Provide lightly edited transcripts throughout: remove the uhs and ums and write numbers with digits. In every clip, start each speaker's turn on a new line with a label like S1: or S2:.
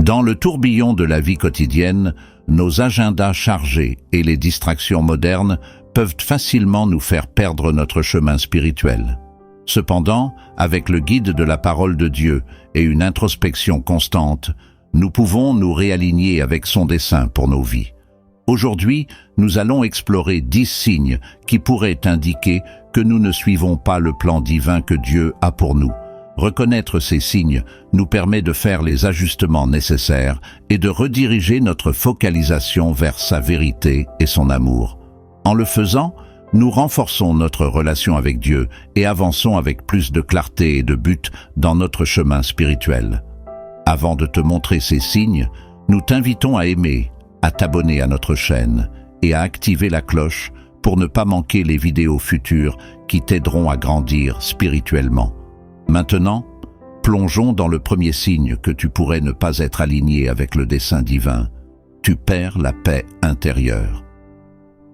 S1: Dans le tourbillon de la vie quotidienne, nos agendas chargés et les distractions modernes peuvent facilement nous faire perdre notre chemin spirituel. Cependant, avec le guide de la parole de Dieu et une introspection constante, nous pouvons nous réaligner avec son dessein pour nos vies. Aujourd'hui, nous allons explorer 10 signes qui pourraient indiquer que nous ne suivons pas le plan divin que Dieu a pour nous. Reconnaître ces signes nous permet de faire les ajustements nécessaires et de rediriger notre focalisation vers sa vérité et son amour. En le faisant, nous renforçons notre relation avec Dieu et avançons avec plus de clarté et de but dans notre chemin spirituel. Avant de te montrer ces signes, nous t'invitons à aimer, à t'abonner à notre chaîne et à activer la cloche pour ne pas manquer les vidéos futures qui t'aideront à grandir spirituellement. Maintenant, plongeons dans le premier signe que tu pourrais ne pas être aligné avec le dessein divin. Tu perds la paix intérieure.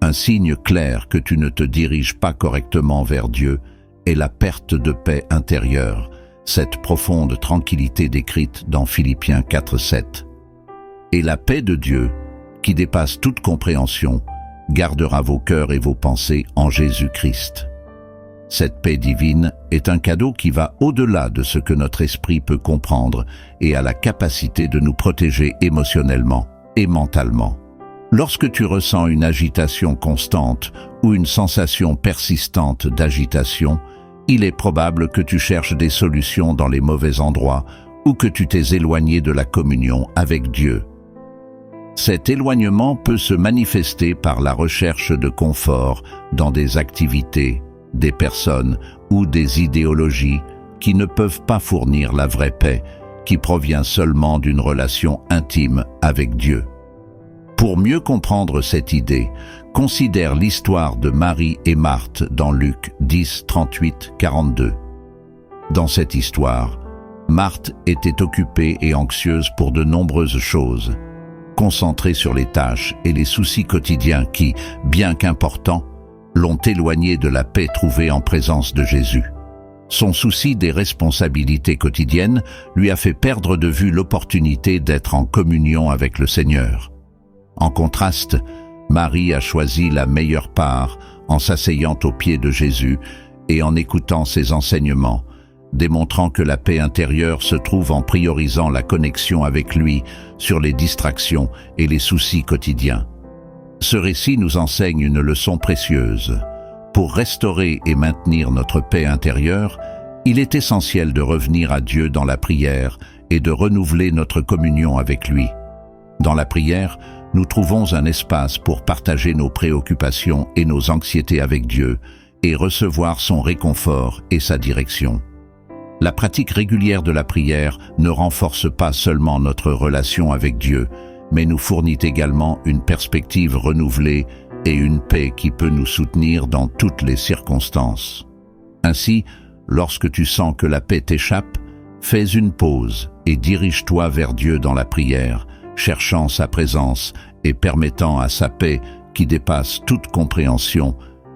S1: Un signe clair que tu ne te diriges pas correctement vers Dieu est la perte de paix intérieure, cette profonde tranquillité décrite dans Philippiens 4:7. Et la paix de Dieu, qui dépasse toute compréhension, gardera vos cœurs et vos pensées en Jésus-Christ. Cette paix divine est un cadeau qui va au-delà de ce que notre esprit peut comprendre et a la capacité de nous protéger émotionnellement et mentalement. Lorsque tu ressens une agitation constante ou une sensation persistante d'agitation, il est probable que tu cherches des solutions dans les mauvais endroits ou que tu t'es éloigné de la communion avec Dieu. Cet éloignement peut se manifester par la recherche de confort dans des activités, des personnes ou des idéologies qui ne peuvent pas fournir la vraie paix qui provient seulement d'une relation intime avec Dieu. Pour mieux comprendre cette idée, considère l'histoire de Marie et Marthe dans Luc 10, 38-42. Dans cette histoire, Marthe était occupée et anxieuse pour de nombreuses choses, concentrée sur les tâches et les soucis quotidiens qui, bien qu'importants, l'ont éloignée de la paix trouvée en présence de Jésus. Son souci des responsabilités quotidiennes lui a fait perdre de vue l'opportunité d'être en communion avec le Seigneur. En contraste, Marie a choisi la meilleure part en s'asseyant aux pieds de Jésus et en écoutant ses enseignements, démontrant que la paix intérieure se trouve en priorisant la connexion avec lui sur les distractions et les soucis quotidiens. Ce récit nous enseigne une leçon précieuse. Pour restaurer et maintenir notre paix intérieure, il est essentiel de revenir à Dieu dans la prière et de renouveler notre communion avec lui. Dans la prière, nous trouvons un espace pour partager nos préoccupations et nos anxiétés avec Dieu et recevoir son réconfort et sa direction. La pratique régulière de la prière ne renforce pas seulement notre relation avec Dieu, mais nous fournit également une perspective renouvelée et une paix qui peut nous soutenir dans toutes les circonstances. Ainsi, lorsque tu sens que la paix t'échappe, fais une pause et dirige-toi vers Dieu dans la prière, cherchant sa présence et permettant à sa paix, qui dépasse toute compréhension,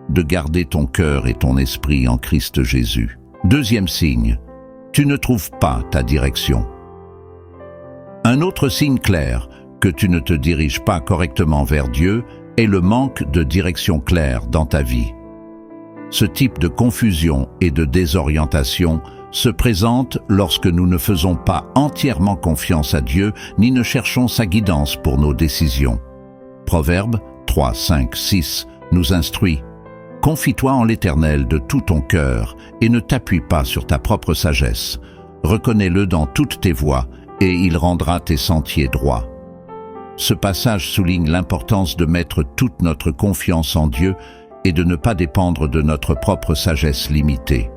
S1: de garder ton cœur et ton esprit en Christ Jésus. Deuxième signe, tu ne trouves pas ta direction. Un autre signe clair que tu ne te diriges pas correctement vers Dieu est le manque de direction claire dans ta vie. Ce type de confusion et de désorientation se présente lorsque nous ne faisons pas entièrement confiance à Dieu ni ne cherchons sa guidance pour nos décisions. Proverbe 3, 5, 6 nous instruit « Confie-toi en l'Éternel de tout ton cœur et ne t'appuie pas sur ta propre sagesse. Reconnais-le dans toutes tes voies et il rendra tes sentiers droits. » Ce passage souligne l'importance de mettre toute notre confiance en Dieu et de ne pas dépendre de notre propre sagesse limitée.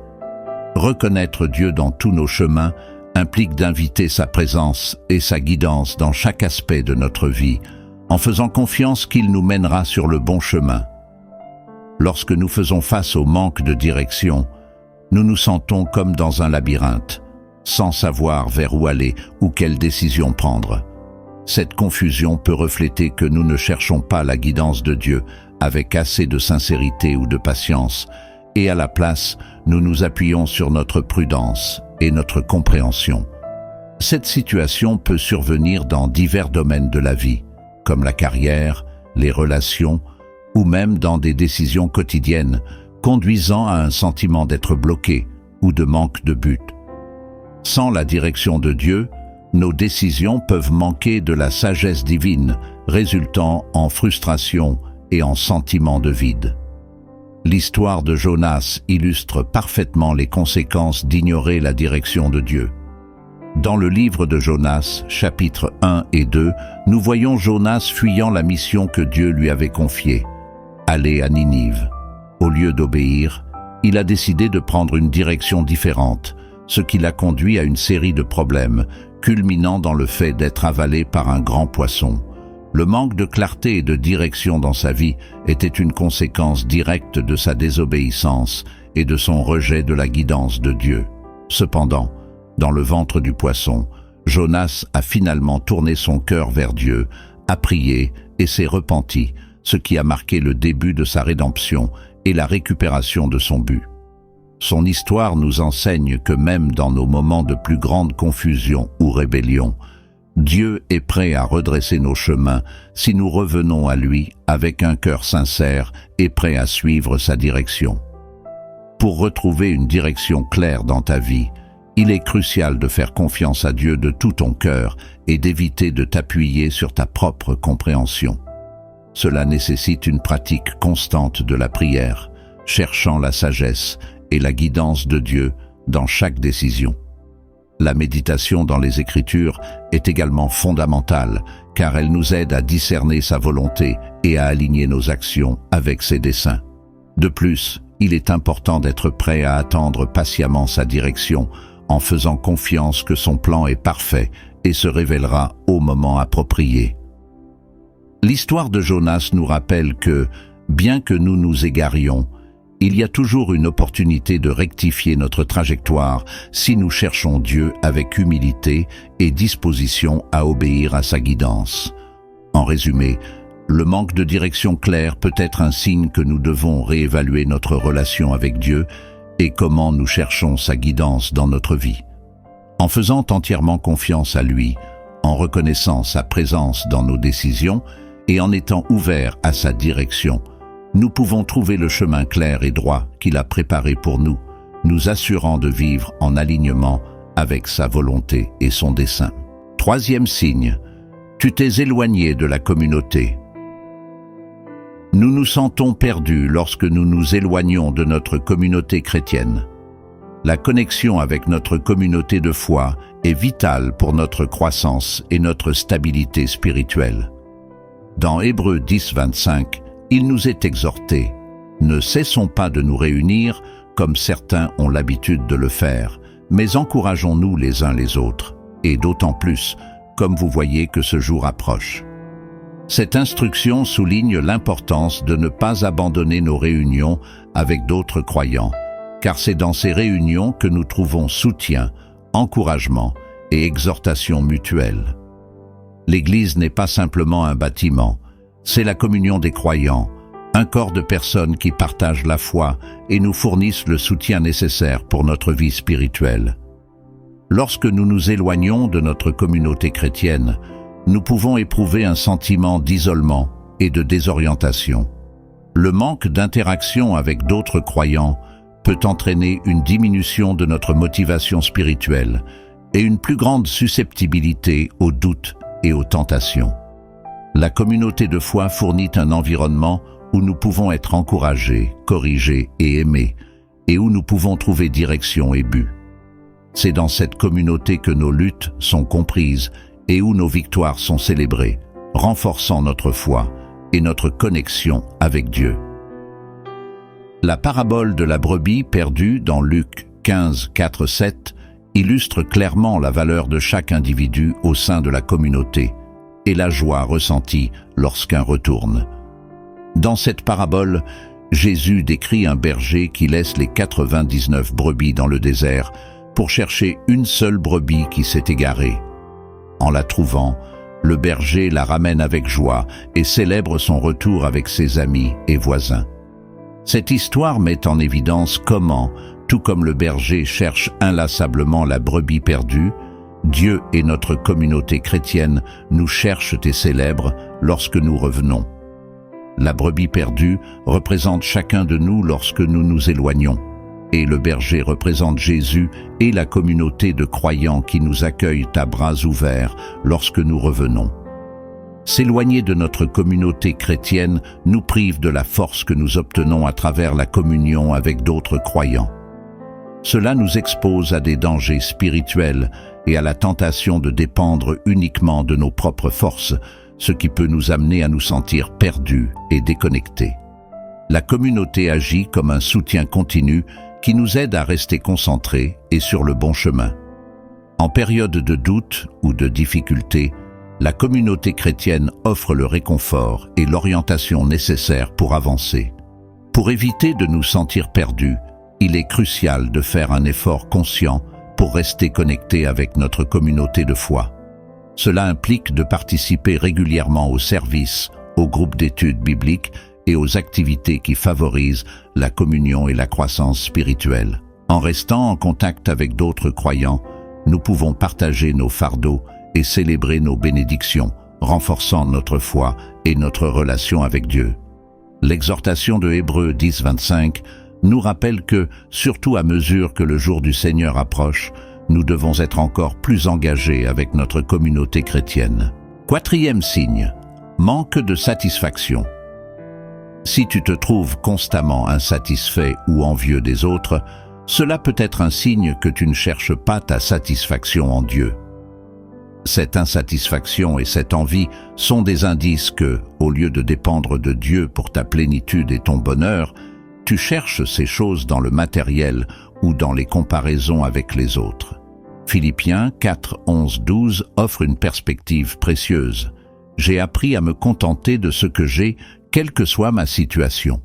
S1: Reconnaître Dieu dans tous nos chemins implique d'inviter sa présence et sa guidance dans chaque aspect de notre vie, en faisant confiance qu'il nous mènera sur le bon chemin. Lorsque nous faisons face au manque de direction, nous nous sentons comme dans un labyrinthe, sans savoir vers où aller ou quelle décision prendre. Cette confusion peut refléter que nous ne cherchons pas la guidance de Dieu avec assez de sincérité ou de patience, et à la place, nous nous appuyons sur notre prudence et notre compréhension. Cette situation peut survenir dans divers domaines de la vie, comme la carrière, les relations, ou même dans des décisions quotidiennes, conduisant à un sentiment d'être bloqué ou de manque de but. Sans la direction de Dieu, nos décisions peuvent manquer de la sagesse divine, résultant en frustration et en sentiment de vide. L'histoire de Jonas illustre parfaitement les conséquences d'ignorer la direction de Dieu. Dans le livre de Jonas, chapitres 1 et 2, nous voyons Jonas fuyant la mission que Dieu lui avait confiée, aller à Ninive. Au lieu d'obéir, il a décidé de prendre une direction différente, ce qui l'a conduit à une série de problèmes, culminant dans le fait d'être avalé par un grand poisson. Le manque de clarté et de direction dans sa vie était une conséquence directe de sa désobéissance et de son rejet de la guidance de Dieu. Cependant, dans le ventre du poisson, Jonas a finalement tourné son cœur vers Dieu, a prié et s'est repenti, ce qui a marqué le début de sa rédemption et la récupération de son but. Son histoire nous enseigne que même dans nos moments de plus grande confusion ou rébellion, Dieu est prêt à redresser nos chemins si nous revenons à lui avec un cœur sincère et prêt à suivre sa direction. Pour retrouver une direction claire dans ta vie, il est crucial de faire confiance à Dieu de tout ton cœur et d'éviter de t'appuyer sur ta propre compréhension. Cela nécessite une pratique constante de la prière, cherchant la sagesse et la guidance de Dieu dans chaque décision. La méditation dans les Écritures est également fondamentale, car elle nous aide à discerner sa volonté et à aligner nos actions avec ses desseins. De plus, il est important d'être prêt à attendre patiemment sa direction, en faisant confiance que son plan est parfait et se révélera au moment approprié. L'histoire de Jonas nous rappelle que, bien que nous nous égarions, il y a toujours une opportunité de rectifier notre trajectoire si nous cherchons Dieu avec humilité et disposition à obéir à sa guidance. En résumé, le manque de direction claire peut être un signe que nous devons réévaluer notre relation avec Dieu et comment nous cherchons sa guidance dans notre vie. En faisant entièrement confiance à lui, en reconnaissant sa présence dans nos décisions et en étant ouverts à sa direction, nous pouvons trouver le chemin clair et droit qu'il a préparé pour nous, nous assurant de vivre en alignement avec sa volonté et son dessein. Troisième signe, tu t'es éloigné de la communauté. Nous nous sentons perdus lorsque nous nous éloignons de notre communauté chrétienne. La connexion avec notre communauté de foi est vitale pour notre croissance et notre stabilité spirituelle. Dans Hébreux 10, 25, il nous est exhorté « Ne cessons pas de nous réunir comme certains ont l'habitude de le faire, mais encourageons-nous les uns les autres, et d'autant plus, comme vous voyez que ce jour approche. » Cette instruction souligne l'importance de ne pas abandonner nos réunions avec d'autres croyants, car c'est dans ces réunions que nous trouvons soutien, encouragement et exhortation mutuelle. L'Église n'est pas simplement un bâtiment, c'est la communion des croyants, un corps de personnes qui partagent la foi et nous fournissent le soutien nécessaire pour notre vie spirituelle. Lorsque nous nous éloignons de notre communauté chrétienne, nous pouvons éprouver un sentiment d'isolement et de désorientation. Le manque d'interaction avec d'autres croyants peut entraîner une diminution de notre motivation spirituelle et une plus grande susceptibilité aux doutes et aux tentations. La communauté de foi fournit un environnement où nous pouvons être encouragés, corrigés et aimés, et où nous pouvons trouver direction et but. C'est dans cette communauté que nos luttes sont comprises et où nos victoires sont célébrées, renforçant notre foi et notre connexion avec Dieu. La parabole de la brebis perdue dans Luc 15, 4, 7 illustre clairement la valeur de chaque individu au sein de la communauté et la joie ressentie lorsqu'un retourne. Dans cette parabole, Jésus décrit un berger qui laisse les 99 brebis dans le désert pour chercher une seule brebis qui s'est égarée. En la trouvant, le berger la ramène avec joie et célèbre son retour avec ses amis et voisins. Cette histoire met en évidence comment, tout comme le berger cherche inlassablement la brebis perdue, Dieu et notre communauté chrétienne nous cherchent et célèbrent lorsque nous revenons. La brebis perdue représente chacun de nous lorsque nous nous éloignons, et le berger représente Jésus et la communauté de croyants qui nous accueillent à bras ouverts lorsque nous revenons. S'éloigner de notre communauté chrétienne nous prive de la force que nous obtenons à travers la communion avec d'autres croyants. Cela nous expose à des dangers spirituels et à la tentation de dépendre uniquement de nos propres forces, ce qui peut nous amener à nous sentir perdus et déconnectés. La communauté agit comme un soutien continu qui nous aide à rester concentrés et sur le bon chemin. En période de doute ou de difficulté, la communauté chrétienne offre le réconfort et l'orientation nécessaires pour avancer. Pour éviter de nous sentir perdus, il est crucial de faire un effort conscient pour rester connecté avec notre communauté de foi. Cela implique de participer régulièrement aux services, aux groupes d'études bibliques et aux activités qui favorisent la communion et la croissance spirituelle. En restant en contact avec d'autres croyants, nous pouvons partager nos fardeaux et célébrer nos bénédictions, renforçant notre foi et notre relation avec Dieu. L'exhortation de Hébreux 10:25 nous rappelle que, surtout à mesure que le jour du Seigneur approche, nous devons être encore plus engagés avec notre communauté chrétienne. Quatrième signe, manque de satisfaction. Si tu te trouves constamment insatisfait ou envieux des autres, cela peut être un signe que tu ne cherches pas ta satisfaction en Dieu. Cette insatisfaction et cette envie sont des indices que, au lieu de dépendre de Dieu pour ta plénitude et ton bonheur, tu cherches ces choses dans le matériel ou dans les comparaisons avec les autres. Philippiens 4:11-12 offre une perspective précieuse. J'ai appris à me contenter de ce que j'ai, quelle que soit ma situation.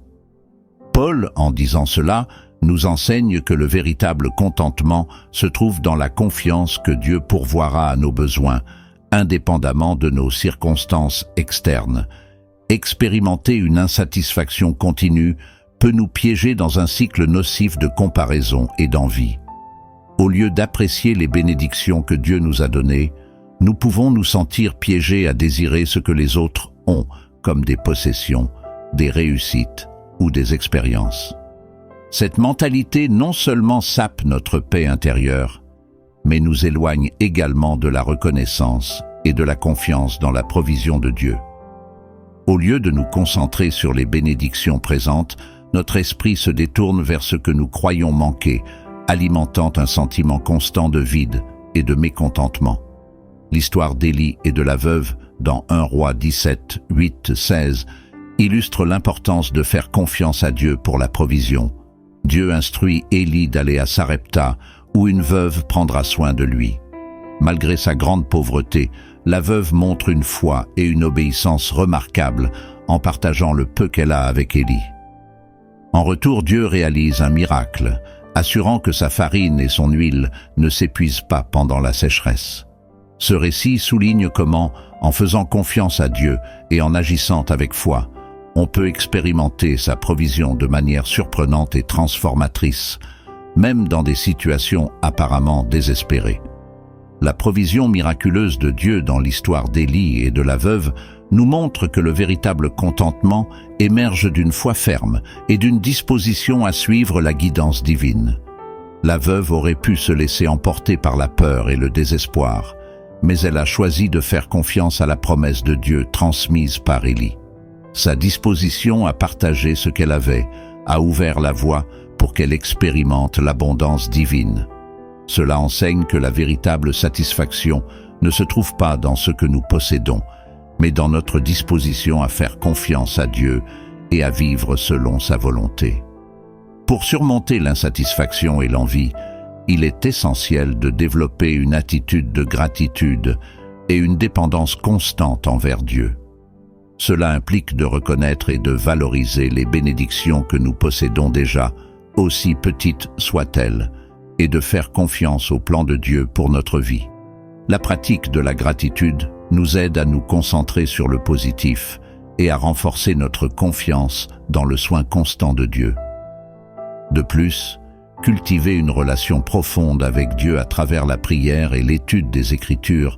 S1: Paul, en disant cela, nous enseigne que le véritable contentement se trouve dans la confiance que Dieu pourvoira à nos besoins, indépendamment de nos circonstances externes. Expérimenter une insatisfaction continue peut nous piéger dans un cycle nocif de comparaison et d'envie. Au lieu d'apprécier les bénédictions que Dieu nous a données, nous pouvons nous sentir piégés à désirer ce que les autres ont, comme des possessions, des réussites ou des expériences. Cette mentalité non seulement sape notre paix intérieure, mais nous éloigne également de la reconnaissance et de la confiance dans la provision de Dieu. Au lieu de nous concentrer sur les bénédictions présentes, notre esprit se détourne vers ce que nous croyons manquer, alimentant un sentiment constant de vide et de mécontentement. L'histoire d'Élie et de la veuve, dans 1 Roi 17, 8, 16, illustre l'importance de faire confiance à Dieu pour la provision. Dieu instruit Élie d'aller à Sarepta, où une veuve prendra soin de lui. Malgré sa grande pauvreté, la veuve montre une foi et une obéissance remarquables en partageant le peu qu'elle a avec Élie. En retour, Dieu réalise un miracle, assurant que sa farine et son huile ne s'épuisent pas pendant la sécheresse. Ce récit souligne comment, en faisant confiance à Dieu et en agissant avec foi, on peut expérimenter sa provision de manière surprenante et transformatrice, même dans des situations apparemment désespérées. La provision miraculeuse de Dieu dans l'histoire d'Élie et de la veuve nous montre que le véritable contentement émerge d'une foi ferme et d'une disposition à suivre la guidance divine. La veuve aurait pu se laisser emporter par la peur et le désespoir, mais elle a choisi de faire confiance à la promesse de Dieu transmise par Élie. Sa disposition à partager ce qu'elle avait a ouvert la voie pour qu'elle expérimente l'abondance divine. Cela enseigne que la véritable satisfaction ne se trouve pas dans ce que nous possédons, mais dans notre disposition à faire confiance à Dieu et à vivre selon sa volonté. Pour surmonter l'insatisfaction et l'envie, il est essentiel de développer une attitude de gratitude et une dépendance constante envers Dieu. Cela implique de reconnaître et de valoriser les bénédictions que nous possédons déjà, aussi petites soient-elles, et de faire confiance au plan de Dieu pour notre vie. La pratique de la gratitude nous aide à nous concentrer sur le positif et à renforcer notre confiance dans le soin constant de Dieu. De plus, cultiver une relation profonde avec Dieu à travers la prière et l'étude des Écritures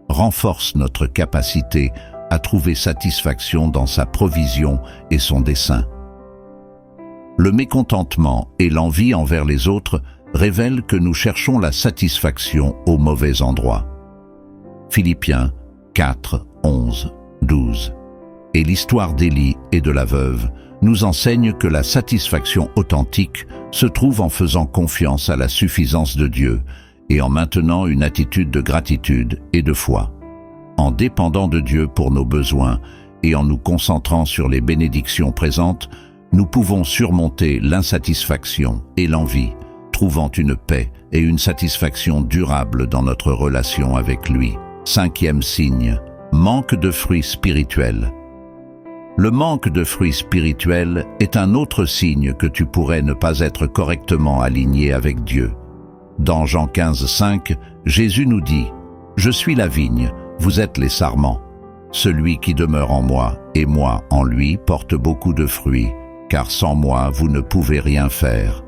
S1: renforce notre capacité à trouver satisfaction dans sa provision et son dessein. Le mécontentement et l'envie envers les autres révèlent que nous cherchons la satisfaction au mauvais endroit. Philippiens 4, 11, 12. Et l'histoire d'Élie et de la veuve nous enseigne que la satisfaction authentique se trouve en faisant confiance à la suffisance de Dieu et en maintenant une attitude de gratitude et de foi. En dépendant de Dieu pour nos besoins et en nous concentrant sur les bénédictions présentes, nous pouvons surmonter l'insatisfaction et l'envie, trouvant une paix et une satisfaction durable dans notre relation avec lui. 5e signe, manque de fruits spirituels. Le manque de fruits spirituels est un autre signe que tu pourrais ne pas être correctement aligné avec Dieu. Dans Jean 15, 5, Jésus nous dit « Je suis la vigne, vous êtes les sarments. Celui qui demeure en moi et moi en lui porte beaucoup de fruits, car sans moi vous ne pouvez rien faire. »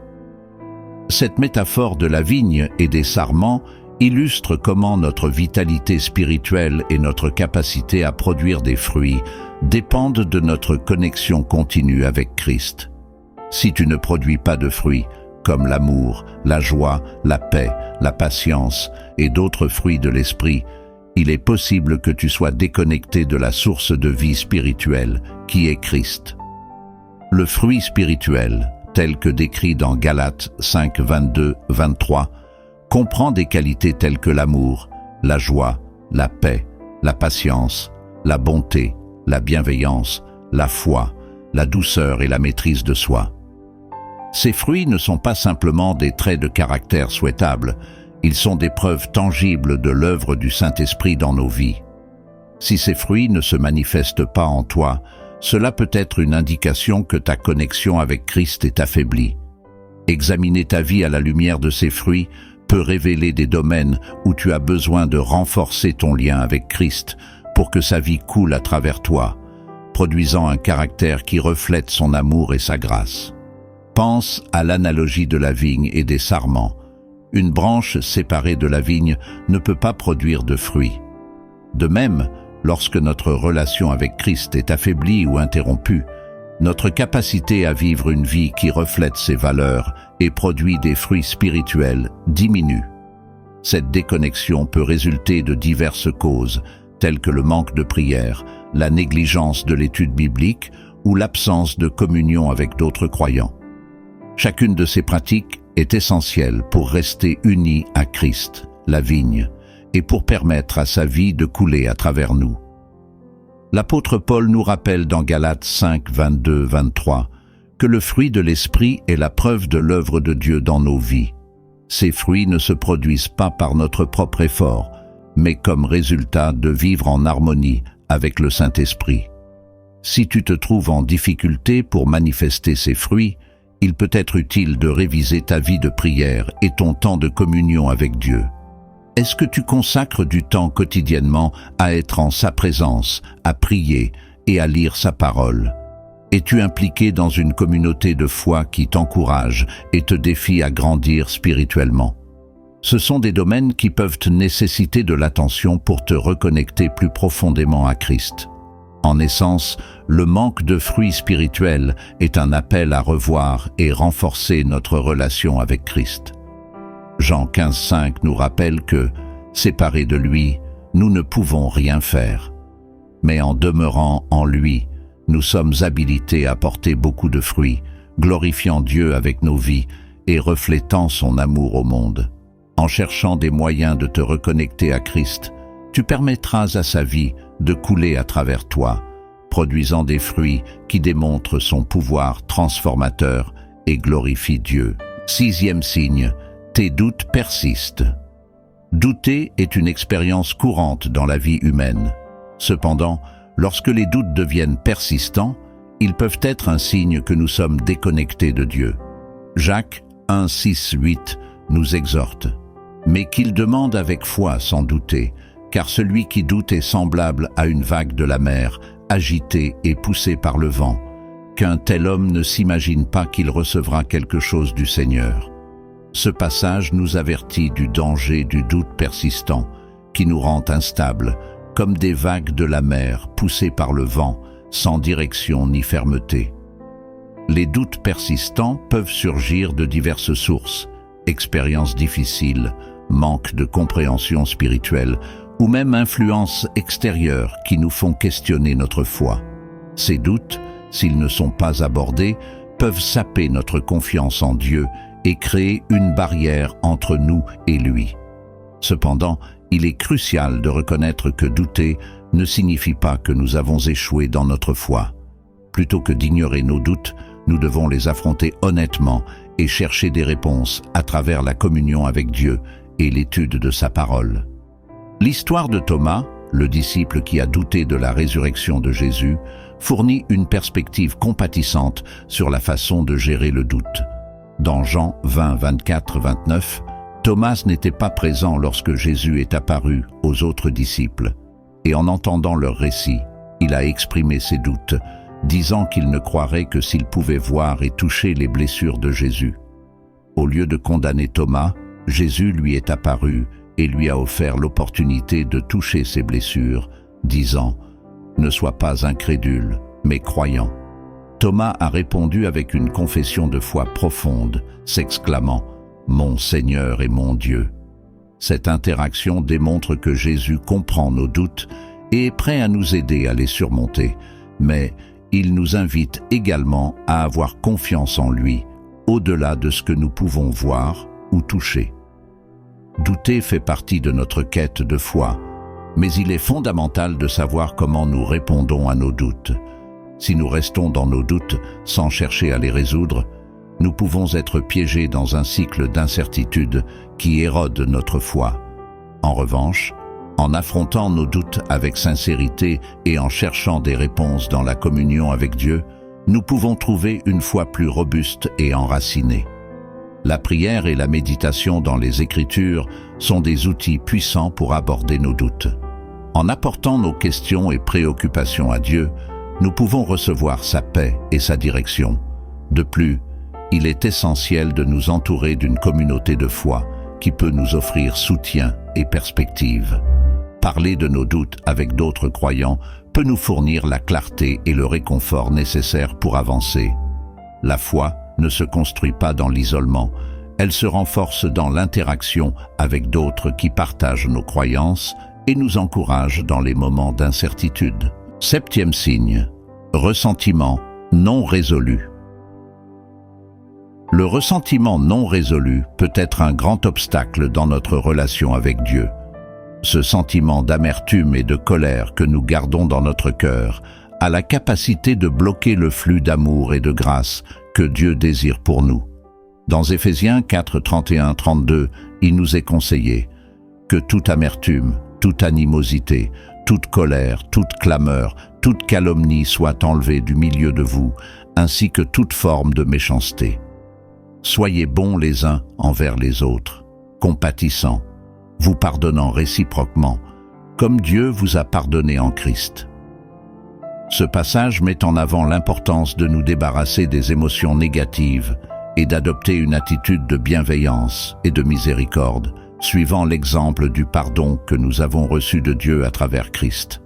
S1: Cette métaphore de la vigne et des sarments illustre comment notre vitalité spirituelle et notre capacité à produire des fruits dépendent de notre connexion continue avec Christ. Si tu ne produis pas de fruits, comme l'amour, la joie, la paix, la patience et d'autres fruits de l'esprit, il est possible que tu sois déconnecté de la source de vie spirituelle qui est Christ. Le fruit spirituel, tel que décrit dans Galates 5, 22, 23, comprend des qualités telles que l'amour, la joie, la paix, la patience, la bonté, la bienveillance, la foi, la douceur et la maîtrise de soi. Ces fruits ne sont pas simplement des traits de caractère souhaitables, ils sont des preuves tangibles de l'œuvre du Saint-Esprit dans nos vies. Si ces fruits ne se manifestent pas en toi, cela peut être une indication que ta connexion avec Christ est affaiblie. Examiner ta vie à la lumière de ces fruits peut révéler des domaines où tu as besoin de renforcer ton lien avec Christ pour que sa vie coule à travers toi, produisant un caractère qui reflète son amour et sa grâce. Pense à l'analogie de la vigne et des sarments. Une branche séparée de la vigne ne peut pas produire de fruits. De même, lorsque notre relation avec Christ est affaiblie ou interrompue, notre capacité à vivre une vie qui reflète ses valeurs et produit des fruits spirituels diminue. Cette déconnexion peut résulter de diverses causes, telles que le manque de prière, la négligence de l'étude biblique ou l'absence de communion avec d'autres croyants. Chacune de ces pratiques est essentielle pour rester unie à Christ, la vigne, et pour permettre à sa vie de couler à travers nous. L'apôtre Paul nous rappelle dans Galates 5, 22, 23 que le fruit de l'Esprit est la preuve de l'œuvre de Dieu dans nos vies. Ces fruits ne se produisent pas par notre propre effort, mais comme résultat de vivre en harmonie avec le Saint-Esprit. Si tu te trouves en difficulté pour manifester ces fruits, il peut être utile de réviser ta vie de prière et ton temps de communion avec Dieu. Est-ce que tu consacres du temps quotidiennement à être en sa présence, à prier et à lire sa parole? Es-tu impliqué dans une communauté de foi qui t'encourage et te défie à grandir spirituellement? Ce sont des domaines qui peuvent te nécessiter de l'attention pour te reconnecter plus profondément à Christ. En essence, le manque de fruits spirituels est un appel à revoir et renforcer notre relation avec Christ. Jean 15, 5 nous rappelle que, séparés de lui, nous ne pouvons rien faire. Mais en demeurant en lui, nous sommes habilités à porter beaucoup de fruits, glorifiant Dieu avec nos vies et reflétant son amour au monde. En cherchant des moyens de te reconnecter à Christ, tu permettras à sa vie de couler à travers toi, produisant des fruits qui démontrent son pouvoir transformateur et glorifient Dieu. 6e signe, tes doutes persistent. Douter est une expérience courante dans la vie humaine. Cependant, lorsque les doutes deviennent persistants, ils peuvent être un signe que nous sommes déconnectés de Dieu. Jacques 1, 6, 8 nous exhorte. Mais qu'il demande avec foi sans douter, car celui qui doute est semblable à une vague de la mer, agitée et poussée par le vent, qu'un tel homme ne s'imagine pas qu'il recevra quelque chose du Seigneur. Ce passage nous avertit du danger du doute persistant, qui nous rend instables, comme des vagues de la mer poussées par le vent, sans direction ni fermeté. Les doutes persistants peuvent surgir de diverses sources, expériences difficiles, manque de compréhension spirituelle, ou même influences extérieures qui nous font questionner notre foi. Ces doutes, s'ils ne sont pas abordés, peuvent saper notre confiance en Dieu et créer une barrière entre nous et lui. Cependant, il est crucial de reconnaître que douter ne signifie pas que nous avons échoué dans notre foi. Plutôt que d'ignorer nos doutes, nous devons les affronter honnêtement et chercher des réponses à travers la communion avec Dieu et l'étude de sa parole. L'histoire de Thomas, le disciple qui a douté de la résurrection de Jésus, fournit une perspective compatissante sur la façon de gérer le doute. Dans Jean 20, 24, 29, Thomas n'était pas présent lorsque Jésus est apparu aux autres disciples, et en entendant leur récit, il a exprimé ses doutes, disant qu'il ne croirait que s'il pouvait voir et toucher les blessures de Jésus. Au lieu de condamner Thomas, Jésus lui est apparu et lui a offert l'opportunité de toucher ses blessures, disant « Ne sois pas incrédule, mais croyant ». Thomas a répondu avec une confession de foi profonde, s'exclamant « Mon Seigneur et mon Dieu ». Cette interaction démontre que Jésus comprend nos doutes et est prêt à nous aider à les surmonter, mais il nous invite également à avoir confiance en lui, au-delà de ce que nous pouvons voir ou toucher. Douter fait partie de notre quête de foi, mais il est fondamental de savoir comment nous répondons à nos doutes. Si nous restons dans nos doutes sans chercher à les résoudre, nous pouvons être piégés dans un cycle d'incertitude qui érode notre foi. En revanche, en affrontant nos doutes avec sincérité et en cherchant des réponses dans la communion avec Dieu, nous pouvons trouver une foi plus robuste et enracinée. La prière et la méditation dans les Écritures sont des outils puissants pour aborder nos doutes. En apportant nos questions et préoccupations à Dieu, nous pouvons recevoir sa paix et sa direction. De plus, il est essentiel de nous entourer d'une communauté de foi qui peut nous offrir soutien et perspective. Parler de nos doutes avec d'autres croyants peut nous fournir la clarté et le réconfort nécessaires pour avancer. La foi ne se construit pas dans l'isolement, elle se renforce dans l'interaction avec d'autres qui partagent nos croyances et nous encouragent dans les moments d'incertitude. 7e signe, ressentiment non résolu. Le ressentiment non résolu peut être un grand obstacle dans notre relation avec Dieu. Ce sentiment d'amertume et de colère que nous gardons dans notre cœur a la capacité de bloquer le flux d'amour et de grâce que Dieu désire pour nous. Dans Éphésiens 4, 31, 32, il nous est conseillé que toute amertume, toute animosité, toute colère, toute clameur, toute calomnie soit enlevée du milieu de vous, ainsi que toute forme de méchanceté. Soyez bons les uns envers les autres, compatissants, vous pardonnant réciproquement, comme Dieu vous a pardonné en Christ. Ce passage met en avant l'importance de nous débarrasser des émotions négatives et d'adopter une attitude de bienveillance et de miséricorde, suivant l'exemple du pardon que nous avons reçu de Dieu à travers Christ.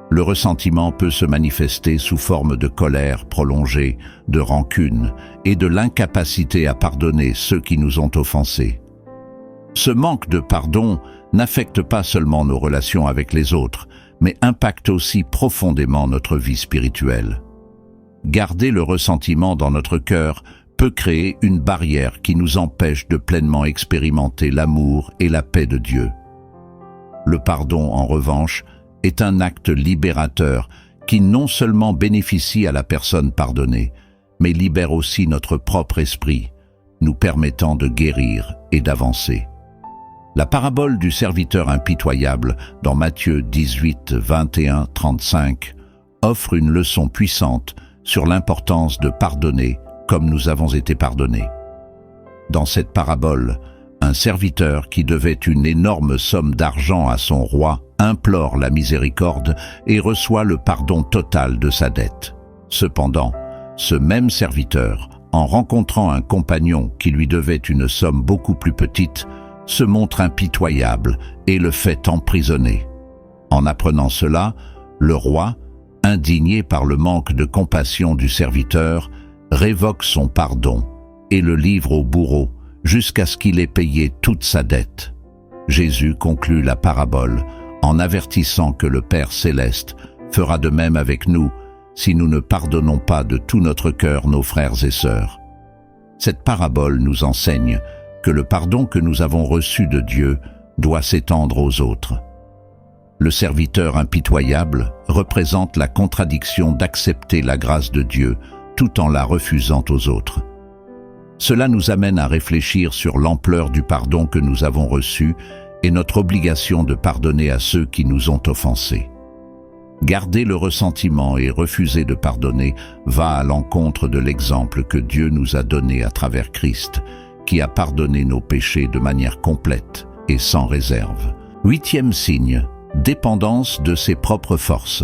S1: Le ressentiment peut se manifester sous forme de colère prolongée, de rancune et de l'incapacité à pardonner ceux qui nous ont offensés. Ce manque de pardon n'affecte pas seulement nos relations avec les autres, mais impacte aussi profondément notre vie spirituelle. Garder le ressentiment dans notre cœur peut créer une barrière qui nous empêche de pleinement expérimenter l'amour et la paix de Dieu. Le pardon, en revanche, est un acte libérateur qui non seulement bénéficie à la personne pardonnée, mais libère aussi notre propre esprit, nous permettant de guérir et d'avancer. La parabole du serviteur impitoyable dans Matthieu 18, 21, 35 offre une leçon puissante sur l'importance de pardonner comme nous avons été pardonnés. Dans cette parabole, un serviteur qui devait une énorme somme d'argent à son roi implore la miséricorde et reçoit le pardon total de sa dette. Cependant, ce même serviteur, en rencontrant un compagnon qui lui devait une somme beaucoup plus petite, se montre impitoyable et le fait emprisonner. En apprenant cela, le roi, indigné par le manque de compassion du serviteur, révoque son pardon et le livre au bourreau jusqu'à ce qu'il ait payé toute sa dette. Jésus conclut la parabole en avertissant que le Père céleste fera de même avec nous si nous ne pardonnons pas de tout notre cœur nos frères et sœurs. Cette parabole nous enseigne que le pardon que nous avons reçu de Dieu doit s'étendre aux autres. Le serviteur impitoyable représente la contradiction d'accepter la grâce de Dieu tout en la refusant aux autres. Cela nous amène à réfléchir sur l'ampleur du pardon que nous avons reçu et notre obligation de pardonner à ceux qui nous ont offensés. Garder le ressentiment et refuser de pardonner va à l'encontre de l'exemple que Dieu nous a donné à travers Christ, qui a pardonné nos péchés de manière complète et sans réserve. 8e signe, dépendance de ses propres forces.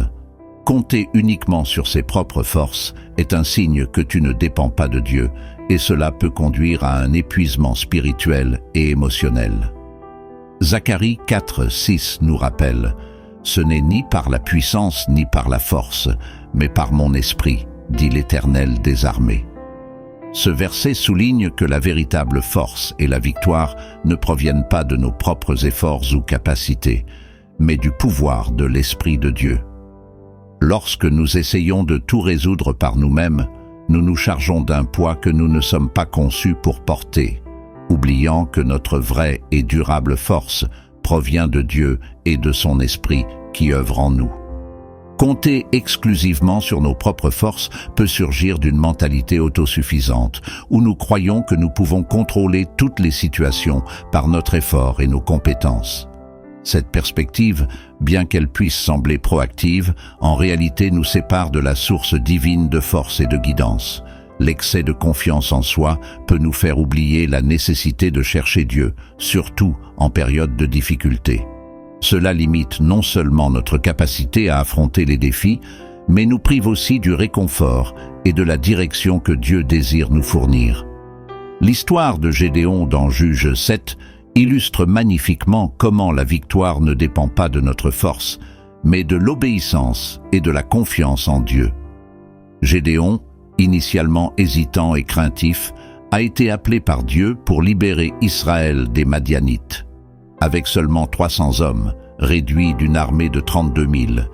S1: Compter uniquement sur ses propres forces est un signe que tu ne dépends pas de Dieu, et cela peut conduire à un épuisement spirituel et émotionnel. Zacharie 4:6 nous rappelle « Ce n'est ni par la puissance ni par la force, mais par mon esprit, dit l'Éternel des armées. » Ce verset souligne que la véritable force et la victoire ne proviennent pas de nos propres efforts ou capacités, mais du pouvoir de l'Esprit de Dieu. Lorsque nous essayons de tout résoudre par nous-mêmes, nous nous chargeons d'un poids que nous ne sommes pas conçus pour porter, oubliant que notre vraie et durable force provient de Dieu et de son Esprit qui œuvre en nous. Compter exclusivement sur nos propres forces peut surgir d'une mentalité autosuffisante, où nous croyons que nous pouvons contrôler toutes les situations par notre effort et nos compétences. Cette perspective, bien qu'elle puisse sembler proactive, en réalité nous sépare de la source divine de force et de guidance. L'excès de confiance en soi peut nous faire oublier la nécessité de chercher Dieu, surtout en période de difficulté. Cela limite non seulement notre capacité à affronter les défis, mais nous prive aussi du réconfort et de la direction que Dieu désire nous fournir. L'histoire de Gédéon dans Juges 7 illustre magnifiquement comment la victoire ne dépend pas de notre force, mais de l'obéissance et de la confiance en Dieu. Gédéon, initialement hésitant et craintif, a été appelé par Dieu pour libérer Israël des Madianites. Avec seulement 300 hommes, réduits d'une armée de 32 000,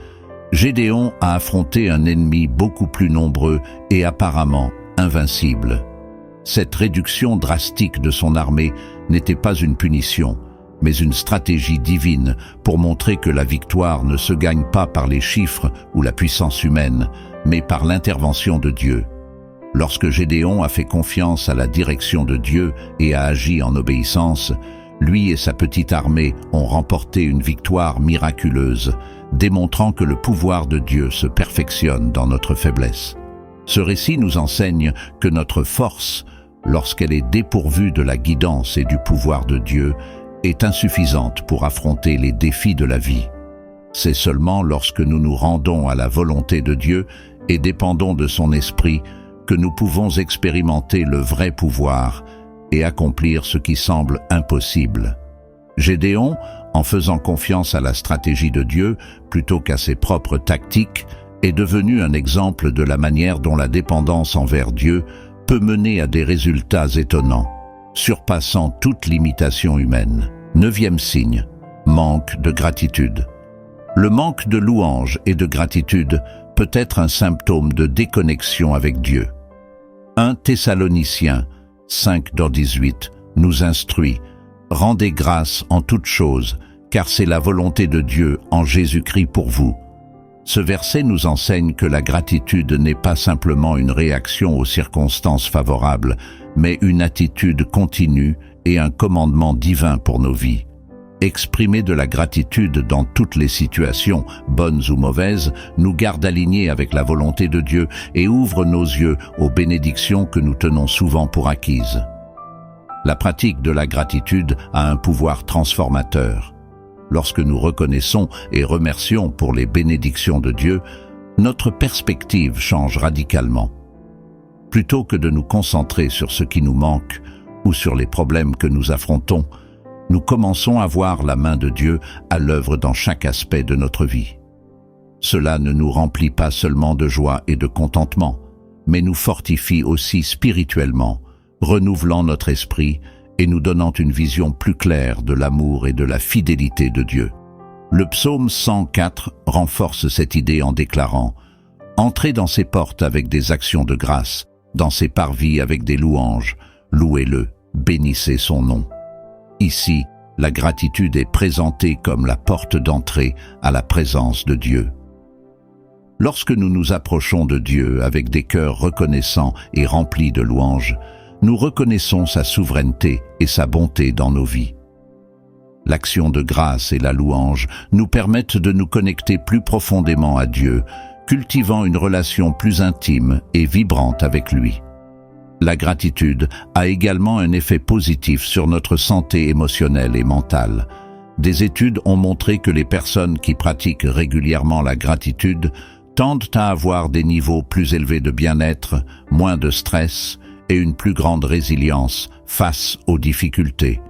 S1: Gédéon a affronté un ennemi beaucoup plus nombreux et apparemment invincible. Cette réduction drastique de son armée n'était pas une punition, mais une stratégie divine pour montrer que la victoire ne se gagne pas par les chiffres ou la puissance humaine, mais par l'intervention de Dieu. Lorsque Gédéon a fait confiance à la direction de Dieu et a agi en obéissance, lui et sa petite armée ont remporté une victoire miraculeuse, démontrant que le pouvoir de Dieu se perfectionne dans notre faiblesse. Ce récit nous enseigne que notre force, lorsqu'elle est dépourvue de la guidance et du pouvoir de Dieu, est insuffisante pour affronter les défis de la vie. C'est seulement lorsque nous nous rendons à la volonté de Dieu et dépendons de son esprit que nous pouvons expérimenter le vrai pouvoir et accomplir ce qui semble impossible. Gédéon, en faisant confiance à la stratégie de Dieu plutôt qu'à ses propres tactiques, est devenu un exemple de la manière dont la dépendance envers Dieu peut mener à des résultats étonnants, surpassant toute limitation humaine. 9e signe, manque de gratitude. Le manque de louange et de gratitude peut être un symptôme de déconnexion avec Dieu. 1 Thessaloniciens 5:18 nous instruit « Rendez grâce en toutes choses, car c'est la volonté de Dieu en Jésus-Christ pour vous. » Ce verset nous enseigne que la gratitude n'est pas simplement une réaction aux circonstances favorables, mais une attitude continue et un commandement divin pour nos vies. Exprimer de la gratitude dans toutes les situations, bonnes ou mauvaises, nous garde alignés avec la volonté de Dieu et ouvre nos yeux aux bénédictions que nous tenons souvent pour acquises. La pratique de la gratitude a un pouvoir transformateur. Lorsque nous reconnaissons et remercions pour les bénédictions de Dieu, notre perspective change radicalement. Plutôt que de nous concentrer sur ce qui nous manque ou sur les problèmes que nous affrontons, nous commençons à voir la main de Dieu à l'œuvre dans chaque aspect de notre vie. Cela ne nous remplit pas seulement de joie et de contentement, mais nous fortifie aussi spirituellement, renouvelant notre esprit et nous donnant une vision plus claire de l'amour et de la fidélité de Dieu. Le psaume 104 renforce cette idée en déclarant « Entrez dans ses portes avec des actions de grâce, dans ses parvis avec des louanges, louez-le, bénissez son nom. » Ici, la gratitude est présentée comme la porte d'entrée à la présence de Dieu. Lorsque nous nous approchons de Dieu avec des cœurs reconnaissants et remplis de louanges, nous reconnaissons sa souveraineté et sa bonté dans nos vies. L'action de grâce et la louange nous permettent de nous connecter plus profondément à Dieu, cultivant une relation plus intime et vibrante avec lui. La gratitude a également un effet positif sur notre santé émotionnelle et mentale. Des études ont montré que les personnes qui pratiquent régulièrement la gratitude tendent à avoir des niveaux plus élevés de bien-être, moins de stress et une plus grande résilience face aux difficultés.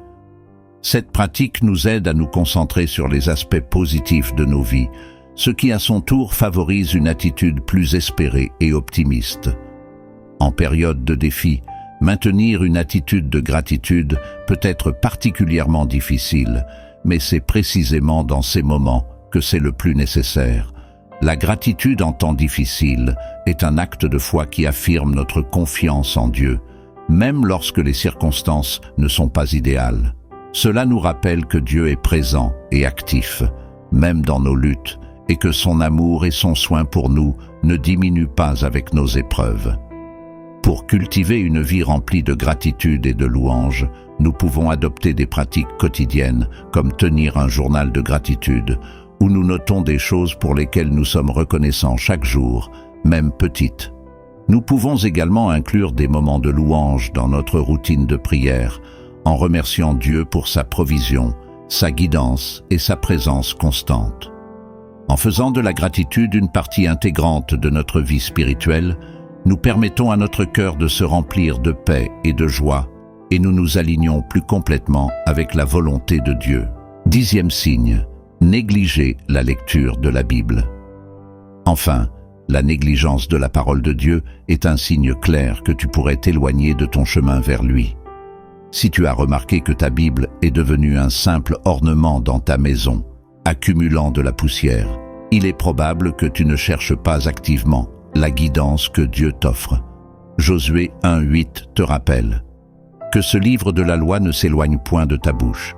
S1: Cette pratique nous aide à nous concentrer sur les aspects positifs de nos vies, ce qui à son tour favorise une attitude plus espérée et optimiste. En période de défi, maintenir une attitude de gratitude peut être particulièrement difficile, mais c'est précisément dans ces moments que c'est le plus nécessaire. La gratitude en temps difficile est un acte de foi qui affirme notre confiance en Dieu, même lorsque les circonstances ne sont pas idéales. Cela nous rappelle que Dieu est présent et actif, même dans nos luttes, et que son amour et son soin pour nous ne diminuent pas avec nos épreuves. Pour cultiver une vie remplie de gratitude et de louange, nous pouvons adopter des pratiques quotidiennes, comme tenir un journal de gratitude, où nous notons des choses pour lesquelles nous sommes reconnaissants chaque jour, même petites. Nous pouvons également inclure des moments de louange dans notre routine de prière, en remerciant Dieu pour sa provision, sa guidance et sa présence constante. En faisant de la gratitude une partie intégrante de notre vie spirituelle, nous permettons à notre cœur de se remplir de paix et de joie, et nous nous alignons plus complètement avec la volonté de Dieu. 10e signe, négliger la lecture de la Bible. Enfin, la négligence de la parole de Dieu est un signe clair que tu pourrais t'éloigner de ton chemin vers lui. Si tu as remarqué que ta Bible est devenue un simple ornement dans ta maison, accumulant de la poussière, il est probable que tu ne cherches pas activement la guidance que Dieu t'offre. Josué 1:8 te rappelle que ce livre de la loi ne s'éloigne point de ta bouche.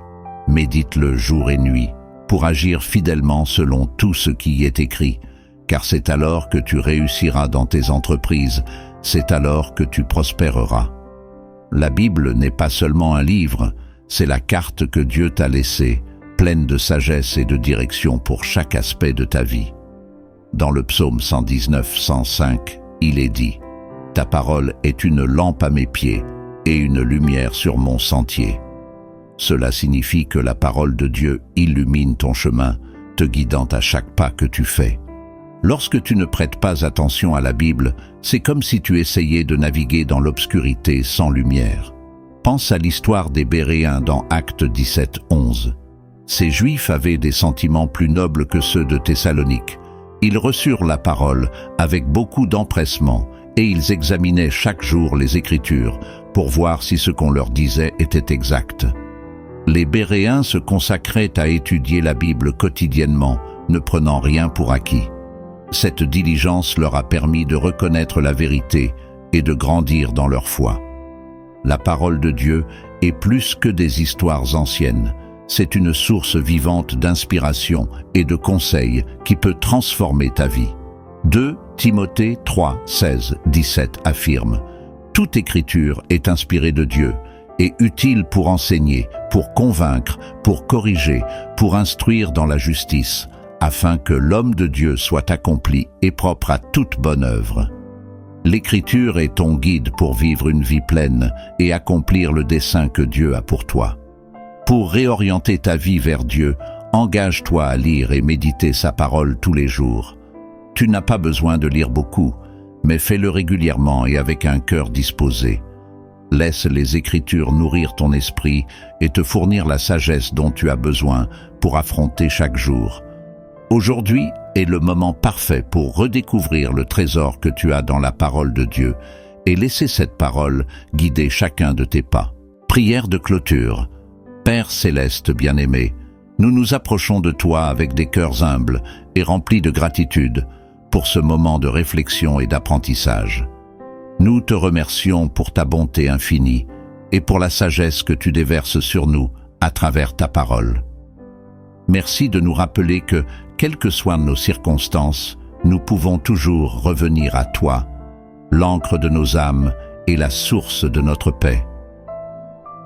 S1: Médite-le jour et nuit, pour agir fidèlement selon tout ce qui y est écrit, car c'est alors que tu réussiras dans tes entreprises, c'est alors que tu prospéreras. La Bible n'est pas seulement un livre, c'est la carte que Dieu t'a laissée, pleine de sagesse et de direction pour chaque aspect de ta vie. Dans le psaume 119-105, il est dit « Ta parole est une lampe à mes pieds et une lumière sur mon sentier. » Cela signifie que la parole de Dieu illumine ton chemin, te guidant à chaque pas que tu fais. Lorsque tu ne prêtes pas attention à la Bible, c'est comme si tu essayais de naviguer dans l'obscurité sans lumière. Pense à l'histoire des Béréens dans Actes 17-11. Ces Juifs avaient des sentiments plus nobles que ceux de Thessalonique. Ils reçurent la parole avec beaucoup d'empressement et ils examinaient chaque jour les Écritures pour voir si ce qu'on leur disait était exact. Les Béréens se consacraient à étudier la Bible quotidiennement, ne prenant rien pour acquis. Cette diligence leur a permis de reconnaître la vérité et de grandir dans leur foi. La parole de Dieu est plus que des histoires anciennes. C'est une source vivante d'inspiration et de conseils qui peut transformer ta vie. 2 Timothée 3, 16, 17 affirme « Toute écriture est inspirée de Dieu et utile pour enseigner, pour convaincre, pour corriger, pour instruire dans la justice, afin que l'homme de Dieu soit accompli et propre à toute bonne œuvre. » L'écriture est ton guide pour vivre une vie pleine et accomplir le dessein que Dieu a pour toi. Pour réorienter ta vie vers Dieu, engage-toi à lire et méditer sa parole tous les jours. Tu n'as pas besoin de lire beaucoup, mais fais-le régulièrement et avec un cœur disposé. Laisse les Écritures nourrir ton esprit et te fournir la sagesse dont tu as besoin pour affronter chaque jour. Aujourd'hui est le moment parfait pour redécouvrir le trésor que tu as dans la parole de Dieu et laisser cette parole guider chacun de tes pas. Prière de clôture. Père céleste bien-aimé, nous nous approchons de toi avec des cœurs humbles et remplis de gratitude pour ce moment de réflexion et d'apprentissage. Nous te remercions pour ta bonté infinie et pour la sagesse que tu déverses sur nous à travers ta parole. Merci de nous rappeler que, quelles que soient nos circonstances, nous pouvons toujours revenir à toi, l'encre de nos âmes et la source de notre paix.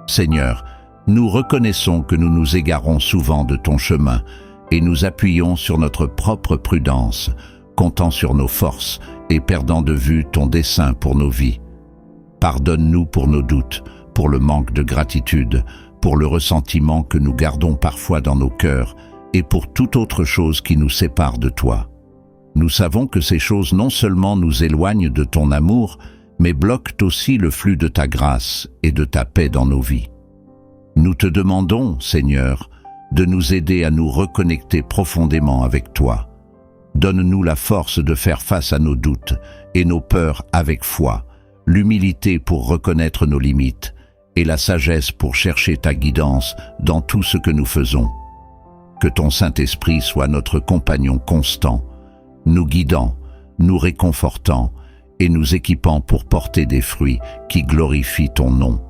S1: Seigneur, nous reconnaissons que nous nous égarons souvent de ton chemin et nous appuyons sur notre propre prudence, comptant sur nos forces et perdant de vue ton dessein pour nos vies. Pardonne-nous pour nos doutes, pour le manque de gratitude, pour le ressentiment que nous gardons parfois dans nos cœurs et pour toute autre chose qui nous sépare de toi. Nous savons que ces choses non seulement nous éloignent de ton amour, mais bloquent aussi le flux de ta grâce et de ta paix dans nos vies. Nous te demandons, Seigneur, de nous aider à nous reconnecter profondément avec toi. Donne-nous la force de faire face à nos doutes et nos peurs avec foi, l'humilité pour reconnaître nos limites et la sagesse pour chercher ta guidance dans tout ce que nous faisons. Que ton Saint-Esprit soit notre compagnon constant, nous guidant, nous réconfortant et nous équipant pour porter des fruits qui glorifient ton nom.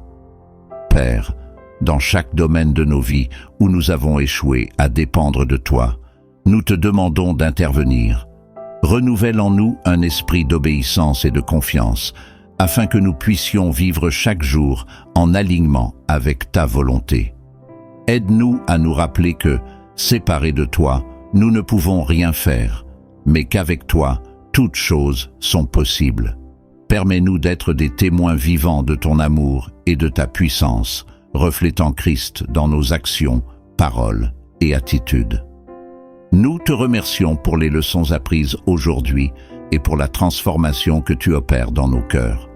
S1: Père, dans chaque domaine de nos vies où nous avons échoué à dépendre de toi, nous te demandons d'intervenir. Renouvelle en nous un esprit d'obéissance et de confiance, afin que nous puissions vivre chaque jour en alignement avec ta volonté. Aide-nous à nous rappeler que, séparés de toi, nous ne pouvons rien faire, mais qu'avec toi, toutes choses sont possibles. Permets-nous d'être des témoins vivants de ton amour et de ta puissance, reflétant Christ dans nos actions, paroles et attitudes. Nous te remercions pour les leçons apprises aujourd'hui et pour la transformation que tu opères dans nos cœurs.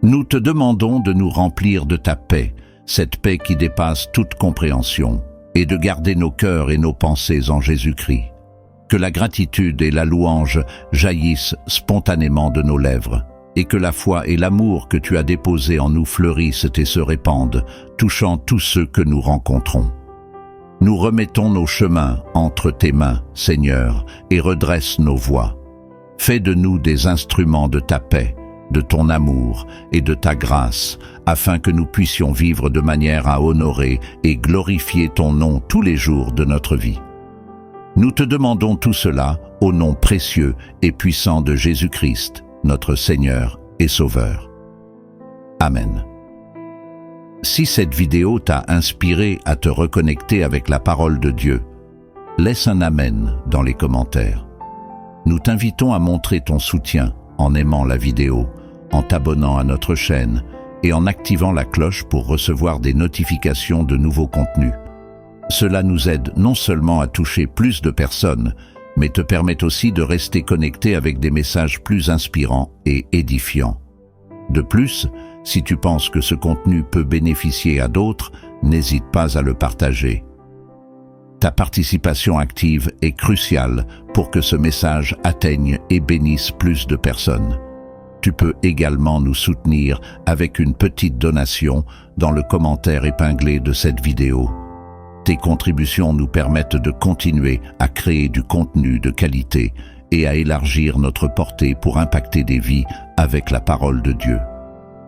S1: Nous te demandons de nous remplir de ta paix, cette paix qui dépasse toute compréhension, et de garder nos cœurs et nos pensées en Jésus-Christ. Que la gratitude et la louange jaillissent spontanément de nos lèvres, et que la foi et l'amour que tu as déposés en nous fleurissent et se répandent, touchant tous ceux que nous rencontrons. Nous remettons nos chemins entre tes mains, Seigneur, et redresse nos voies. Fais de nous des instruments de ta paix, de ton amour et de ta grâce, afin que nous puissions vivre de manière à honorer et glorifier ton nom tous les jours de notre vie. Nous te demandons tout cela au nom précieux et puissant de Jésus-Christ, notre Seigneur et Sauveur. Amen. Si cette vidéo t'a inspiré à te reconnecter avec la parole de Dieu, laisse un Amen dans les commentaires. Nous t'invitons à montrer ton soutien en aimant la vidéo, en t'abonnant à notre chaîne et en activant la cloche pour recevoir des notifications de nouveaux contenus. Cela nous aide non seulement à toucher plus de personnes, mais te permet aussi de rester connecté avec des messages plus inspirants et édifiants. De plus, si tu penses que ce contenu peut bénéficier à d'autres, n'hésite pas à le partager. Ta participation active est cruciale pour que ce message atteigne et bénisse plus de personnes. Tu peux également nous soutenir avec une petite donation dans le commentaire épinglé de cette vidéo. Tes contributions nous permettent de continuer à créer du contenu de qualité et à élargir notre portée pour impacter des vies avec la parole de Dieu.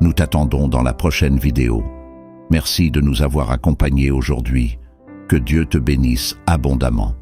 S1: Nous t'attendons dans la prochaine vidéo. Merci de nous avoir accompagnés aujourd'hui. Que Dieu te bénisse abondamment.